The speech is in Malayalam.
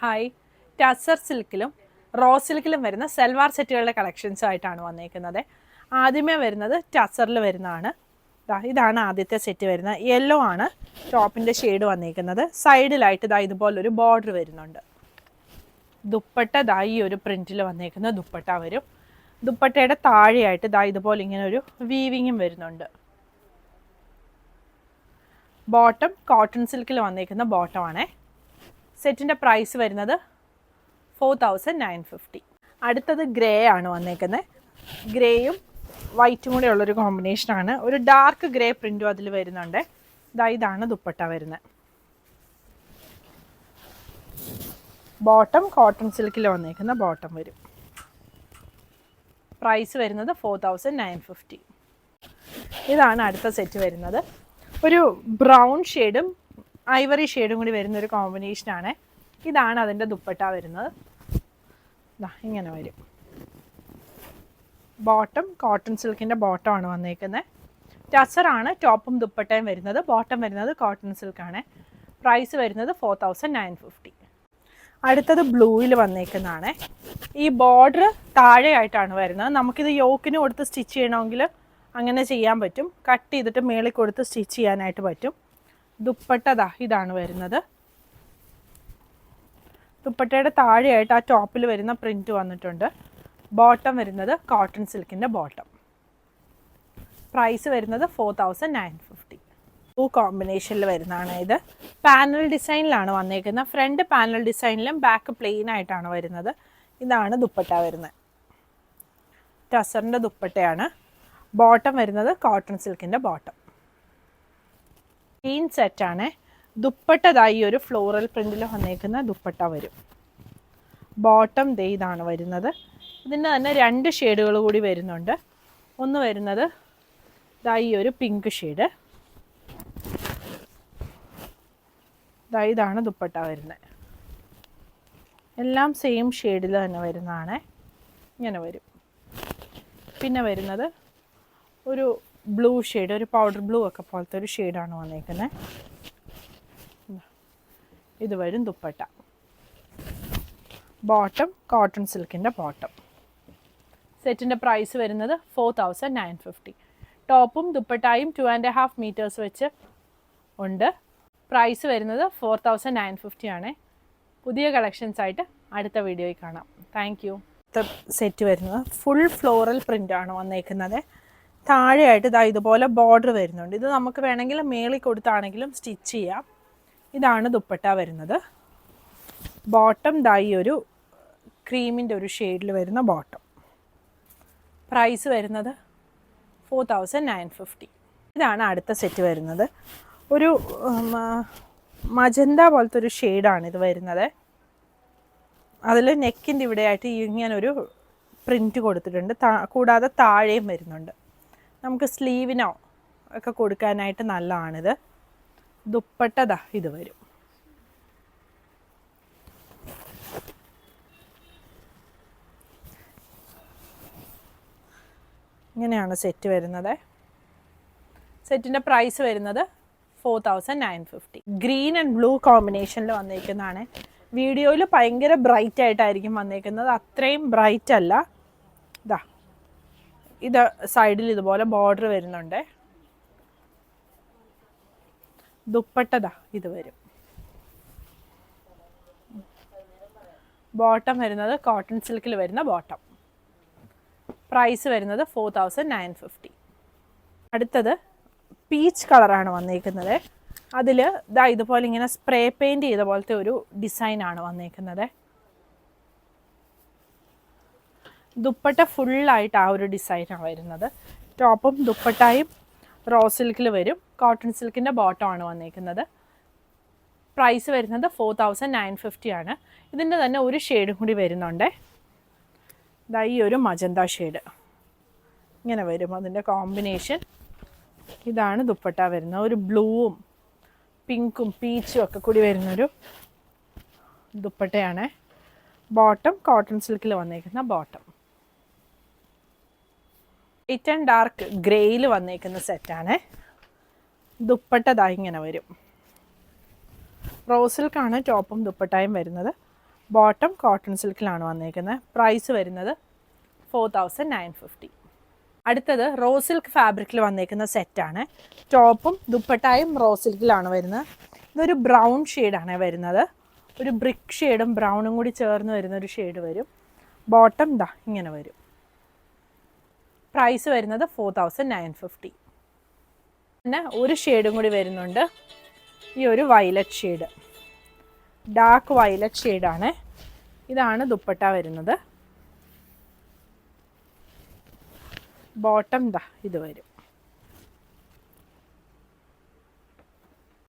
ഹായ്, ടസർ സിൽക്കിലും റോ സിൽക്കിലും വരുന്ന സൽവാർ സെറ്റുകളുടെ കളക്ഷൻസ് ആയിട്ടാണ് വന്നേക്കുന്നത്. ആദ്യമേ വരുന്നത് ടസറിൽ വരുന്നതാണ്. ഇതാണ് ആദ്യത്തെ സെറ്റ് വരുന്നത്. യെല്ലോ ആണ് ടോപ്പിൻ്റെ ഷെയ്ഡ് വന്നേക്കുന്നത്. സൈഡിലായിട്ട് ഇതുപോലൊരു ബോർഡർ വരുന്നുണ്ട്. ദുപ്പട്ട ഈ ഒരു പ്രിൻറ്റിൽ വന്നേക്കുന്ന ദുപ്പട്ട വരും. ദുപ്പട്ടയുടെ താഴെയായിട്ട് ഇതുപോലെ ഇങ്ങനെ ഒരു വീവിങ്ങും വരുന്നുണ്ട്. ബോട്ടം കോട്ടൺ സിൽക്കിൽ വന്നേക്കുന്ന ബോട്ടമാണേ. സെറ്റിൻ്റെ പ്രൈസ് വരുന്നത് 4950. അടുത്തത് ഗ്രേ ആണ് വന്നേക്കുന്നത്. ഗ്രേയും വൈറ്റും കൂടെ ഉള്ളൊരു കോമ്പിനേഷനാണ്. ഒരു ഡാർക്ക് ഗ്രേ പ്രിൻറ്റും അതിൽ വരുന്നുണ്ട്. ഇതാണ് ദുപ്പട്ട വരുന്നത്. ബോട്ടം കോട്ടൺ സിൽക്കിൽ വന്നേക്കുന്ന ബോട്ടം വരും. പ്രൈസ് വരുന്നത് 4950. ഇതാണ് അടുത്ത സെറ്റ് വരുന്നത്. ഒരു ബ്രൗൺ ഷെയ്ഡും ഐവറി ഷെയ്ഡും കൂടി വരുന്നൊരു കോമ്പിനേഷനാണ്. ഇതാണ് അതിൻ്റെ ദുപ്പട്ട വരുന്നത്. ഇങ്ങനെ വരും. ബോട്ടം കോട്ടൺ സിൽക്കിൻ്റെ ബോട്ടമാണ് വന്നേക്കുന്നത്. ടസറാണ് ടോപ്പും ദുപ്പട്ടയും വരുന്നത്. ബോട്ടം വരുന്നത് കോട്ടൺ സിൽക്കാണ്. പ്രൈസ് വരുന്നത് 4950. അടുത്തത് ബ്ലൂവിൽ വന്നേക്കുന്നതാണ്. ഈ ബോർഡർ താഴെയായിട്ടാണ് വരുന്നത്. നമുക്കിത് യോക്കിന് കൊടുത്ത് സ്റ്റിച്ച് ചെയ്യണമെങ്കിൽ അങ്ങനെ ചെയ്യാൻ പറ്റും. കട്ട് ചെയ്തിട്ട് മേളിൽ കൊടുത്ത് സ്റ്റിച്ച് ചെയ്യാനായിട്ട് പറ്റും. ദുപ്പട്ട ഇതാണ് വരുന്നത്. ദുപ്പട്ടയുടെ താഴെയായിട്ട് ആ ടോപ്പിൽ വരുന്ന പ്രിൻറ്റ് വന്നിട്ടുണ്ട്. ബോട്ടം വരുന്നത് കോട്ടൺ സിൽക്കിൻ്റെ ബോട്ടം. പ്രൈസ് വരുന്നത് 4950. കോമ്പിനേഷനിൽ വരുന്നതാണ്. ഇത് പാനൽ ഡിസൈനിലാണ് വന്നേക്കുന്നത്. ഫ്രണ്ട് പാനൽ ഡിസൈനിലും ബാക്ക് പ്ലെയിൻ ആയിട്ടാണ് വരുന്നത്. ഇതാണ് ദുപ്പട്ട വരുന്നത്. ടസറിൻ്റെ ദുപ്പട്ടയാണ്. ബോട്ടം വരുന്നത് കോട്ടൺ സിൽക്കിൻ്റെ ബോട്ടം. ഗ്രീൻ സെറ്റാണ്. ദുപ്പട്ട ഈ ഒരു ഫ്ലോറൽ പ്രിൻറ്റിൽ വന്നേക്കുന്ന ദുപ്പട്ട വരും. ബോട്ടം ഇതാണ് വരുന്നത്. ഇതിൻ്റെ തന്നെ 2 ഷെയ്ഡുകൾ കൂടി വരുന്നുണ്ട്. ഒന്ന് വരുന്നത് ഈ ഒരു പിങ്ക് ഷെയ്ഡ്. ഇതാണ് ദുപ്പട്ട വരുന്നത്. എല്ലാം സെയിം ഷെയ്ഡിൽ തന്നെ വരുന്നതാണ്. ഇങ്ങനെ വരും. പിന്നെ വരുന്നത് ഒരു ബ്ലൂ ഷെയ്ഡ്, ഒരു പൗഡർ ബ്ലൂ ഒക്കെ പോലത്തെ ഒരു ഷെയ്ഡാണ് വന്നേക്കുന്നത്. ഇത് വരും ദുപ്പട്ട. ബോട്ടം കോട്ടൺ സിൽക്കിൻ്റെ ബോട്ടം. സെറ്റിൻ്റെ പ്രൈസ് വരുന്നത് 4950. ടോപ്പും ദുപ്പട്ടായും 2.5 മീറ്റേഴ്സ് വെച്ച് ഉണ്ട്. പ്രൈസ് വരുന്നത് 4950 ആണ്. പുതിയ കളക്ഷൻസ് ആയിട്ട് അടുത്ത വീഡിയോയിൽ കാണാം. Thank you. സെറ്റ് വരുന്നത് ഫുൾ ഫ്ലോറൽ പ്രിൻ്റാണ് വന്നേക്കുന്നത്. താഴെയായിട്ട് ഇതുപോലെ ബോർഡർ വരുന്നുണ്ട്. ഇത് നമുക്ക് വേണമെങ്കിൽ മേളിൽ കൊടുത്താണെങ്കിലും സ്റ്റിച്ച് ചെയ്യാം. ഇതാണ് ദുപ്പട്ട വരുന്നത്. ബോട്ടം ഈ ഒരു ക്രീമിൻ്റെ ഒരു ഷെയ്ഡിൽ വരുന്ന ബോട്ടം. പ്രൈസ് വരുന്നത് 4950. ഇതാണ് അടുത്ത സെറ്റ് വരുന്നത്. ഒരു മജന്ത പോലത്തെ ഒരു ഷെയ്ഡാണ് ഇത് വരുന്നത്. അതിൽ നെക്കിൻ്റെ ഇവിടെയായിട്ട് ഇങ്ങനൊരു പ്രിൻറ്റ് കൊടുത്തിട്ടുണ്ട്. കൂടാതെ താഴെയും വരുന്നുണ്ട്. നമുക്ക് സ്ലീവിനോ ഒക്കെ കൊടുക്കാനായിട്ട് നല്ലതാണിത്. ദുപ്പട്ട ഇത് വരും. ഇങ്ങനെയാണ് സെറ്റ് വരുന്നത്. സെറ്റിൻ്റെ പ്രൈസ് വരുന്നത് 4950. ഗ്രീൻ ആൻഡ് ബ്ലൂ കോമ്പിനേഷനിൽ വന്നേക്കുന്നതാണ്. വീഡിയോയിൽ ഭയങ്കര ബ്രൈറ്റ് ആയിട്ടായിരിക്കും വന്നേക്കുന്നത്. അത്രയും ബ്രൈറ്റ് അല്ല. ഇത് സൈഡിൽ ഇതുപോലെ ബോർഡർ വരുന്നുണ്ട്. ദുപ്പട്ട ഇത് വരും. ബോട്ടം വരുന്നത് കോട്ടൺ സിൽക്കിൽ വരുന്ന ബോട്ടം. പ്രൈസ് വരുന്നത് 4950. അടുത്തത് പീച്ച് കളറാണ് വന്നേക്കുന്നത്. അതിൽ ഇതുപോലെ ഇങ്ങനെ സ്പ്രേ പെയിൻറ് ചെയ്ത പോലത്തെ ഒരു ഡിസൈനാണ് വന്നേക്കുന്നത്. ദുപ്പട്ട ഫുള്ളായിട്ട് ആ ഒരു ഡിസൈനാണ് വരുന്നത്. ടോപ്പും ദുപ്പട്ടായും റോ സിൽക്കിൽ വരും. കോട്ടൺ സിൽക്കിൻ്റെ ബോട്ടമാണ് വന്നേക്കുന്നത്. പ്രൈസ് വരുന്നത് 4950 ആണ്. ഇതിൻ്റെ തന്നെ ഒരു ഷെയ്ഡും കൂടി വരുന്നുണ്ട്. ഈ ഒരു മജന്ത ഷെയ്ഡ് ഇങ്ങനെ വരും. അതിൻ്റെ കോമ്പിനേഷൻ ഇതാണ് ദുപ്പട്ട വരുന്നത്. ഒരു ബ്ലൂവും പിങ്കും പീച്ചും ഒക്കെ കൂടി വരുന്നൊരു ദുപ്പട്ടയാണ്. ബോട്ടം കോട്ടൺ സിൽക്കിൽ വന്നേക്കുന്ന ബോട്ടം. ലൈറ്റ് ആൻഡ് ഡാർക്ക് ഗ്രേയിൽ വന്നേക്കുന്ന സെറ്റാണ്. ദുപ്പട്ട ഇങ്ങനെ വരും. റോ സിൽക്കാണ് ടോപ്പും ദുപ്പട്ടായും വരുന്നത്. ബോട്ടം കോട്ടൺ സിൽക്കിലാണ് വന്നേക്കുന്നത്. പ്രൈസ് വരുന്നത് 4950. അടുത്തത് റോ സിൽക്ക് ഫാബ്രിക്കിൽ വന്നേക്കുന്ന സെറ്റാണ്. ടോപ്പും ദുപ്പട്ടായും റോ സിൽക്കിലാണ് വരുന്നത്. ഇതൊരു ബ്രൗൺ ഷെയ്ഡാണ് വരുന്നത്. ഒരു ബ്രിക്ക് ഷെയ്ഡും ബ്രൗണും കൂടി ചേർന്ന് വരുന്ന ഒരു ഷെയ്ഡ് വരും. ബോട്ടം ദാ ഇങ്ങനെ വരും. പ്രൈസ് വരുന്നത് 4950. പിന്നെ ഒരു ഷെയ്ഡും കൂടി വരുന്നുണ്ട്. ഈ ഒരു വയലറ്റ് ഷെയ്ഡ്, ഡാർക്ക് വയലറ്റ് ഷെയ്ഡാണ്. ഇതാണ് ദുപ്പട്ട വരുന്നത്. ബോട്ടം ദാ ഇത് വരും.